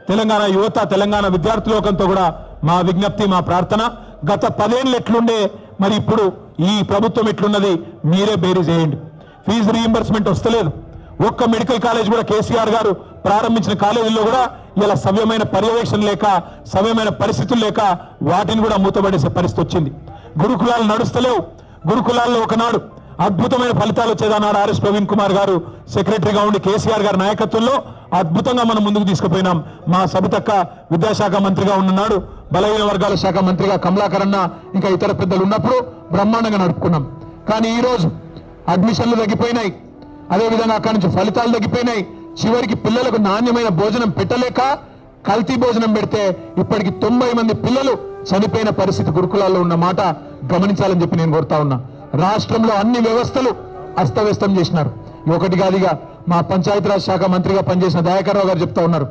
తెలంగాణ యువత తెలంగాణ విద్యార్థి లోకంతో కూడా మా విజ్ఞప్తి మా ప్రార్థన గత 10 ఏళ్ళు ఎట్లుండే మరి ఇప్పుడు ఈ ప్రభుత్వం ఎట్లున్నది మీరే బేరీ చేయండి ఫీజు రీయింబర్స్మెంట్ వస్తలేదు ఒక్క మెడికల్ కాలేజ్ కూడా కేసీఆర్ గారు ప్రారంభించిన కాలేజీల్లో కూడా ఇలా సవ్యమైన పర్యవేక్షణ లేక సవ్యమైన పరిస్థితులు లేక వాటిని కూడా మూతపడేసే పరిస్థితి వచ్చింది గురుకులాలు నడుస్తలేవు గురుకులాల్లో ఒకనాడు అద్భుతమైన ఫలితాలు వచ్చేదన్నాడు ఆర్ఎస్ ప్రవీణ్ కుమార్ గారు సెక్రటరీగా ఉండి కేసీఆర్ గారి నాయకత్వంలో అద్భుతంగా మనం ముందుకు తీసుకుపోయినాం మా సబితక్క విద్యాశాఖ మంత్రిగా ఉన్ననాడు బలహీన వర్గాల శాఖ మంత్రిగా కమలాకర్ అన్న ఇంకా ఇతర పెద్దలు ఉన్నప్పుడు బ్రహ్మాండంగా నడుపుకున్నాం కానీ ఈ రోజు అడ్మిషన్లు తగ్గిపోయినాయి అదేవిధంగా అక్కడి నుంచి ఫలితాలు తగ్గిపోయినాయి చివరికి పిల్లలకు నాణ్యమైన భోజనం పెట్టలేక కల్తీ భోజనం పెడితే ఇప్పటికి 90 మంది పిల్లలు చనిపోయిన పరిస్థితి గురుకులాల్లో ఉన్న మాట గమనించాలని చెప్పి నేను కోరుతా ఉన్నా రాష్ట్రంలో అన్ని వ్యవస్థలు అస్తవ్యస్తం చేసినారు ఒకటి కాదుగా మా పంచాయతీరాజ్ శాఖ మంత్రిగా పనిచేసిన దయాకర్ రావు గారు చెప్తా ఉన్నారు